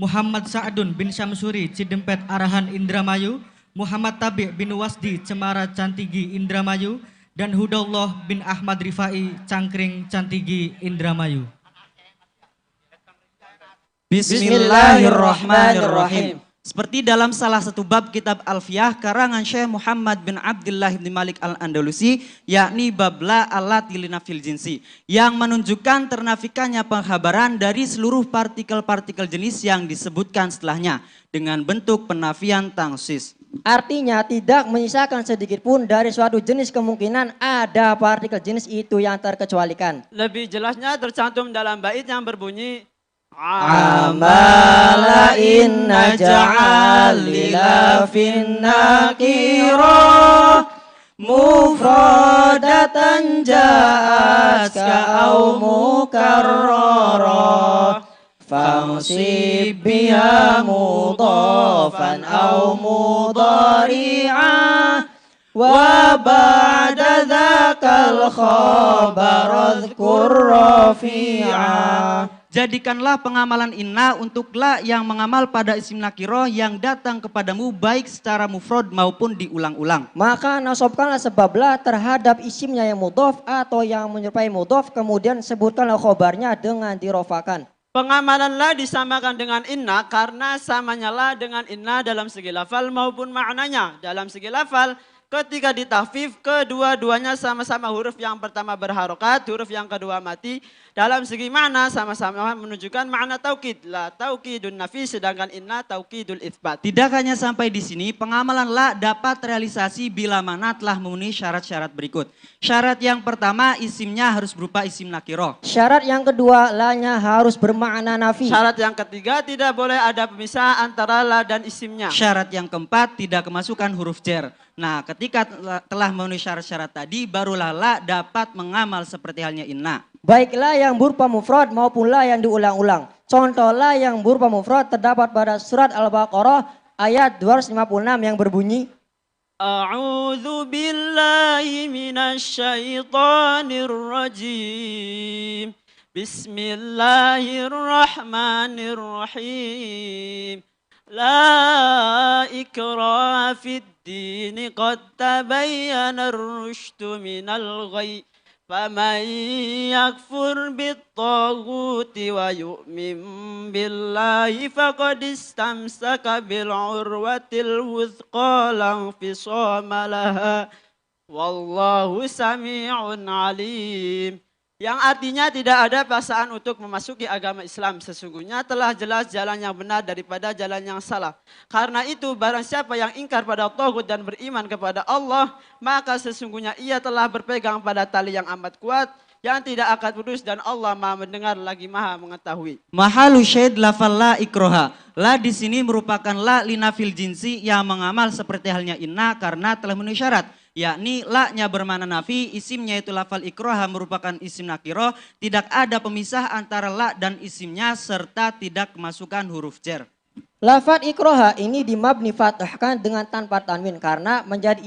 Muhammad Sa'adun bin Syamsuri Cidempet Arahan Indramayu, Muhammad Tabi' bin Wasdi Cemara Cantigi Indramayu, dan Hudallah bin Ahmad Rifai Cangkring Cantigi Indramayu. Bismillahirrahmanirrahim. Seperti dalam salah satu bab kitab Alfiyah karangan Syekh Muhammad bin Abdullah bin Malik Al-Andalusi, yakni bab la allati linafil jinsi, yang menunjukkan ternafikannya penghabaran dari seluruh partikel-partikel jenis yang disebutkan setelahnya dengan bentuk penafian tangsis. Artinya tidak menyisakan sedikit pun dari suatu jenis kemungkinan ada partikel jenis itu yang terkecualikan. Lebih jelasnya tercantum dalam bait yang berbunyi Amala inna ja'al lila fin nakira mufradatan ja'at ka'au mukarrara fansib biha mudafan au mudari'a wa ba'da dzakal khabar adhkur rafi'a. Jadikanlah pengamalan inna untuk la yang mengamal pada isim nakiroh yang datang kepadamu baik secara mufrad maupun diulang-ulang. Maka nasobkanlah sebab la terhadap isimnya yang mudhof atau yang menyerupai mudhof, kemudian sebutkanlah khobarnya dengan dirofakan. pengamalan la disamakan dengan inna karena samanya la dengan inna dalam segi lafal maupun maknanya. Dalam segi lafal, ketika ditahfif, kedua-duanya sama-sama huruf yang pertama berharokat, huruf yang kedua mati. Dalam segi makna sama-sama menunjukkan makna taukid. La taukidun nafi, sedangkan inna taukidul itsbat. Tidak hanya sampai di sini, pengamalan la dapat realisasi bila mana telah memenuhi syarat-syarat berikut. Syarat yang pertama, isimnya harus berupa isim nakiroh. Syarat yang kedua, la-nya harus bermakna nafi. Syarat yang ketiga, tidak boleh ada pemisah antara la dan isimnya. Syarat yang keempat, tidak kemasukan huruf jar. Nah, ketika telah memenuhi syarat-syarat tadi, barulah la dapat mengamal seperti halnya inna. Baik la yang berupa mufrad maupun la yang diulang-ulang. Contoh la yang berupa mufrad terdapat pada surat Al-Baqarah ayat 256 yang berbunyi A'udzu billahi minasy syaithanir rajim. Bismillahirrahmanirrahim. La ikraha fid din qad tabayyana ar-rusydu minal ghayy. فَمَنْ يَكْفُرْ بِالطَّاغُوتِ وَيُؤْمِنْ بِاللَّهِ فَقَدِ اسْتَمْسَكَ بِالْعُرْوَةِ الْوُثْقَى لَا انفِصَامَ لَهَا وَاللَّهُ سَمِيعٌ عَلِيمٌ. Yang artinya tidak ada paksaan untuk memasuki agama Islam. Sesungguhnya telah jelas jalan yang benar daripada jalan yang salah. Karena itu barang siapa yang ingkar pada Taghut dan beriman kepada Allah, maka sesungguhnya ia telah berpegang pada tali yang amat kuat yang tidak akan putus, dan Allah Maha mendengar lagi Maha mengetahui. Mahalu syahid lafal la ikroha. La di sini merupakan la linafil jinsi yang mengamal seperti halnya inna karena telah memenuhi syarat. Yakni la-nya bermakna nafi, isimnya itu lafal ikroha merupakan isim nakiroh, tidak ada pemisah antara la dan isimnya serta tidak kemasukan huruf jar. lafaz ikroha ini dimabni fathahkan dengan tanpa tanwin karena menjadi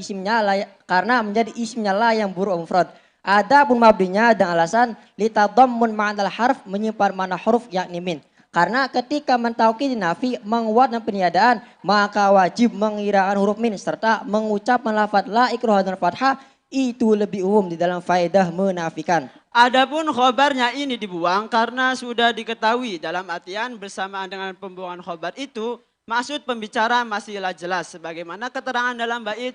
isimnya la yang berupa mufrad. Adapun mabninya dengan alasan litadammun ma'nal harf, menyimpan makna huruf yakni min. Karena ketika mentaukid nafi menguatkan peniadaan, maka wajib mengirakan huruf min serta mengucapkan lafaz la ikroha dan fathah, itu lebih umum di dalam faedah menafikan. Adapun khobarnya ini dibuang karena sudah diketahui dalam artian bersamaan dengan pembuangan khobar itu, maksud pembicara masihlah jelas sebagaimana keterangan dalam bait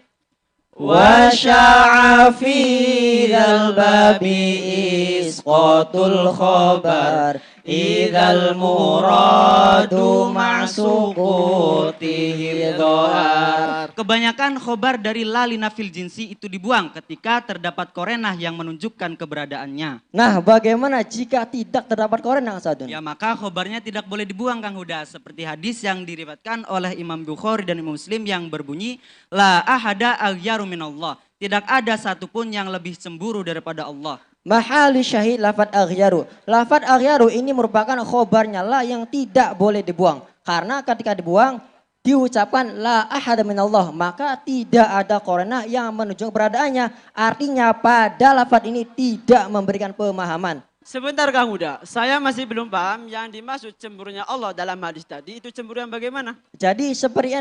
Wa sya'a fi dzal babi isqatul khabar idzal muradu ma'suqutihi dhahar. Kebanyakan khobar dari la linafil jinsi itu dibuang ketika terdapat korenah yang menunjukkan keberadaannya. Nah, bagaimana jika tidak terdapat korenah, Sadun? Ya, maka khobarnya tidak boleh dibuang, Kang Huda. Seperti hadis yang diriwayatkan oleh Imam Bukhari dan Imam Muslim yang berbunyi la ahada aghyaru minallah. Tidak ada satupun yang lebih cemburu daripada Allah. Mahali syahid lafad aghyaru. Lafad aghyaru ini merupakan khobarnya la yang tidak boleh dibuang. Karena ketika dibuang, diucapkan la ahada minallah, maka tidak ada korenah yang menunjukkan keberadaannya. Artinya pada lafad ini tidak memberikan pemahaman. Sebentar Kang Huda, saya masih belum paham yang dimaksud cemburunya Allah dalam hadis tadi itu cemburu yang bagaimana? Jadi seperti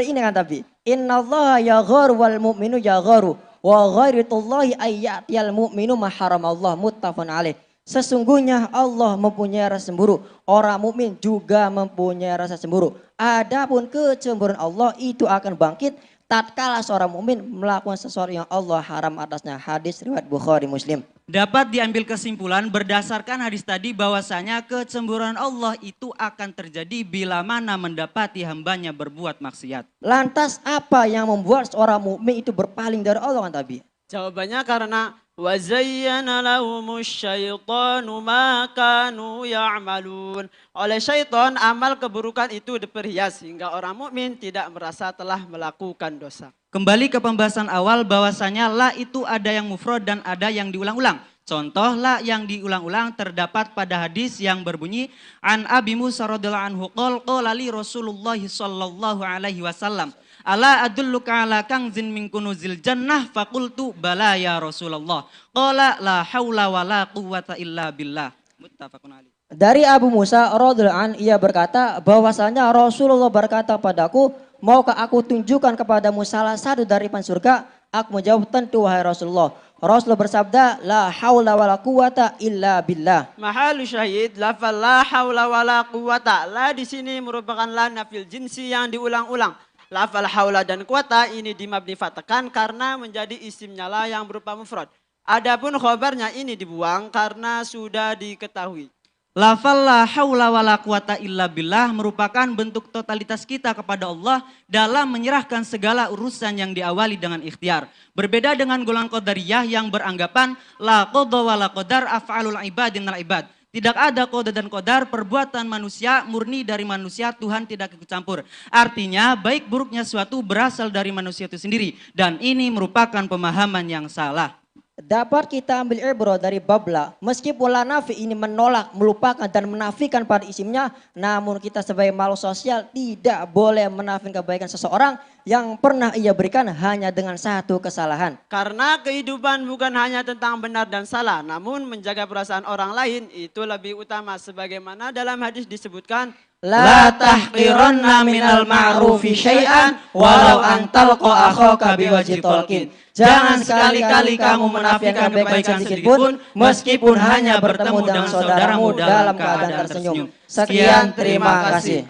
ini kan tapi. Innallaha yagharu wal mu'minu yagharu wa ghairatullahi ayyatiyal mu'minu ma haramallah muttafaqun alaih. Sesungguhnya Allah mempunyai rasa cemburu, orang mukmin juga mempunyai rasa cemburu. Adapun kecemburuan Allah itu akan bangkit tatkala seorang mukmin melakukan sesuatu yang Allah haram atasnya. Hadis riwayat Bukhari Muslim. Dapat diambil kesimpulan berdasarkan hadis tadi bahwasanya kecemburuan Allah itu akan terjadi bila mana mendapati hambanya berbuat maksiat. Lantas apa yang membuat seorang mukmin itu berpaling dari Allah kan Tabi? Jawabannya karena wazayyana lahumus syaitanu ma kanu ya'malun. Oleh syaitan amal keburukan itu diperhias hingga orang mukmin tidak merasa telah melakukan dosa. Kembali ke pembahasan awal bahwasanya la itu ada yang mufrad dan ada yang diulang-ulang. Contoh la yang diulang-ulang terdapat pada hadis yang berbunyi an Abi Musa radhiyallahu anhu qala li Rasulullah sallallahu alaihi wasallam ala adulluka ala kanzin min kunuzil jannah faqultu bala ya Rasulullah qala la haula wala quwwata illa billah muttafaqun alaih. Dari Abu Musa radhiyallahu anhu ia berkata bahwasanya Rasulullah berkata padaku, maukah aku tunjukkan kepadamu salah satu dari panci surga? Aku menjawab, tentu wahai Rasulullah. Rasulullah bersabda, la haula wala quwata illa billah. Mahalu syahid lafal la haula wala quwata. La di sini merupakan la nafil jinsi yang diulang-ulang. Lafal haula dan quwata ini dimabni fatahkan karena menjadi isimnya la yang berupa mufrad. Adapun khobarnya ini dibuang karena sudah diketahui. Lafal la haula wala quwata illa billah merupakan bentuk totalitas kita kepada Allah dalam menyerahkan segala urusan yang diawali dengan ikhtiar. Berbeda dengan golongan qadariyah yang beranggapan la qadha wala qadar af'alul ibadinal ibad. Tidak ada qada dan qadar, perbuatan manusia murni dari manusia, Tuhan tidak ikut campur. Artinya baik buruknya suatu berasal dari manusia itu sendiri dan ini merupakan pemahaman yang salah. Dapat kita ambil ibrah dari bab la. Meskipun la nafi ini menolak, melupakan dan menafikan pada isimnya, namun kita sebagai makhluk sosial tidak boleh menafikan kebaikan seseorang yang pernah ia berikan hanya dengan satu kesalahan. Karena kehidupan bukan hanya tentang benar dan salah, namun menjaga perasaan orang lain itu lebih utama. Sebagaimana dalam hadis disebutkan, La tahqiranna minal ma'rufi syai'an walau antalqa akhaka biwajhi talqin. Jangan sekali-kali kamu menafikan kebaikan sedikit pun meskipun hanya bertemu dengan saudaramu dalam keadaan tersenyum. Sekian, terima kasih.